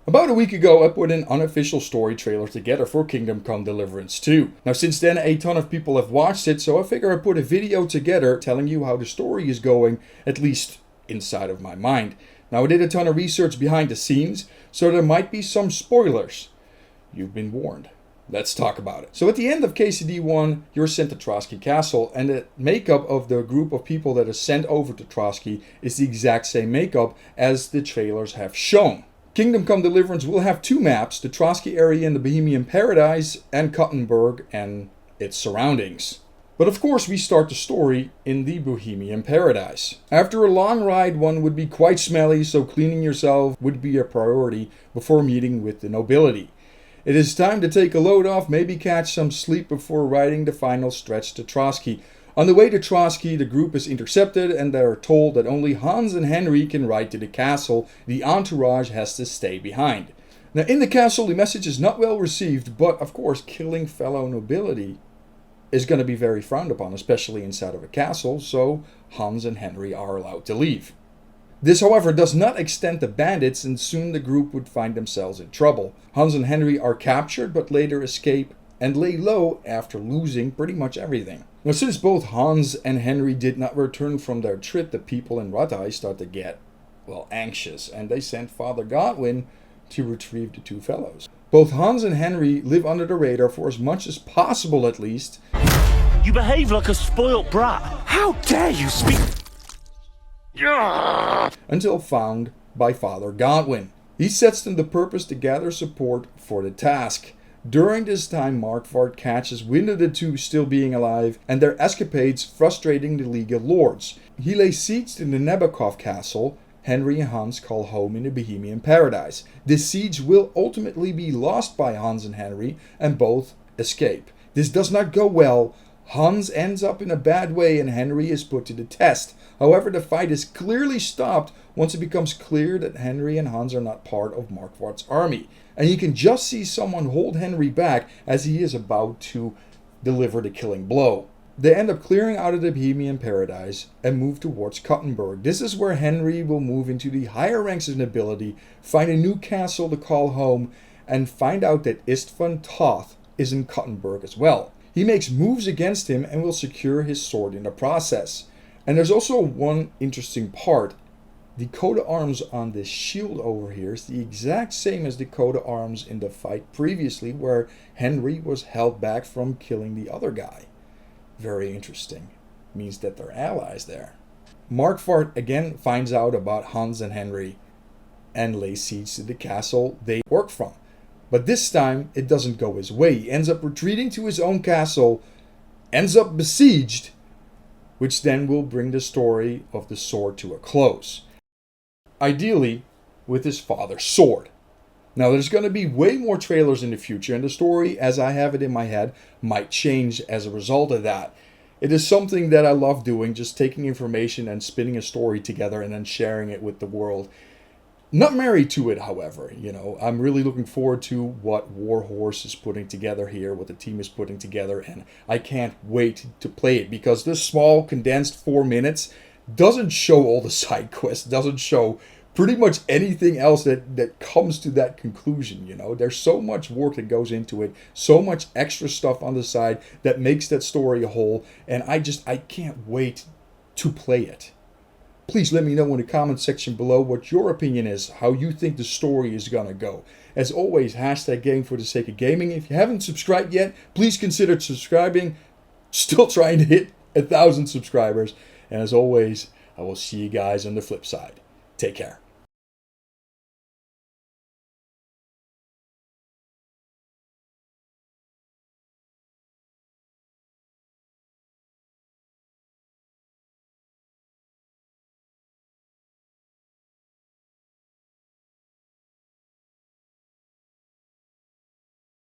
About a week ago, I put an unofficial story trailer together for Kingdom Come Deliverance 2. Now since then, a ton of people have watched it, so I figure I put a video together telling you how the story is going, at least inside of my mind. Now I did a ton of research behind the scenes, so there might be some spoilers. You've been warned. Let's talk about it. So at the end of KCD 1, you're sent to Trotsky Castle, and the makeup of the group of people that are sent over to Trotsky is the exact same makeup as the trailers have shown. Kingdom Come Deliverance will have two maps, the Trotsky area in the Bohemian Paradise and Cottenburg and its surroundings. But of course we start the story in the Bohemian Paradise. After a long ride, one would be quite smelly, so cleaning yourself would be a priority before meeting with the nobility. It is time to take a load off, maybe catch some sleep before riding the final stretch to Trotsky. On the way to Trotsky, the group is intercepted and they are told that only Hans and Henry can ride to the castle. The entourage has to stay behind. Now in the castle, the message is not well received, but of course killing fellow nobility is going to be very frowned upon, especially inside of a castle, so Hans and Henry are allowed to leave. This, however, does not extend to bandits, and soon the group would find themselves in trouble. Hans and Henry are captured, but later escape and lay low after losing pretty much everything. Now, since both Hans and Henry did not return from their trip, the people in Rattay start to get, anxious, and they sent Father Godwin to retrieve the two fellows. Both Hans and Henry live under the radar for as much as possible, at least. You behave like a spoilt brat. How dare you speak? Until found by Father Godwin. He sets them the purpose to gather support for the task. During this time, Markvart catches wind of the two still being alive and their escapades frustrating the League of Lords. He lays siege to the Nabokov castle Henry and Hans call home in the Bohemian Paradise. This siege will ultimately be lost by Hans and Henry, and both escape. This does not go well. Hans ends up in a bad way and Henry is put to the test. However, the fight is clearly stopped once it becomes clear that Henry and Hans are not part of Markvart's army. And you can just see someone hold Henry back as he is about to deliver the killing blow. They end up clearing out of the Bohemian Paradise and move towards Cottenburg. This is where Henry will move into the higher ranks of nobility, find a new castle to call home, and find out that Istvan Toth is in Cottenburg as well. He makes moves against him and will secure his sword in the process. And there's also one interesting part. The coat of arms on this shield over here is the exact same as the coat of arms in the fight previously, where Henry was held back from killing the other guy. Very interesting. Means that they're allies there. Markvart again finds out about Hans and Henry and lays siege to the castle they work from. But this time it doesn't go his way. He ends up retreating to his own castle, ends up besieged, which then will bring the story of the sword to a close. Ideally, with his father's sword. Now, there's going to be way more trailers in the future, and the story, as I have it in my head, might change as a result of that. It is something that I love doing, just taking information and spinning a story together and then sharing it with the world. Not married to it, however. I'm really looking forward to what Warhorse is putting together here, what the team is putting together, and I can't wait to play it, because this small, condensed 4 minutes doesn't show all the side quests, doesn't show pretty much anything else that comes to that conclusion. There's so much work that goes into it, so much extra stuff on the side that makes that story a whole, and I can't wait to play it. Please let me know in the comment section below what your opinion is, how you think the story is gonna go. As always, #game for the sake of gaming. If you haven't subscribed yet, please consider subscribing. Still trying to hit 1,000 subscribers. And as always, I will see you guys on the flip side. Take care.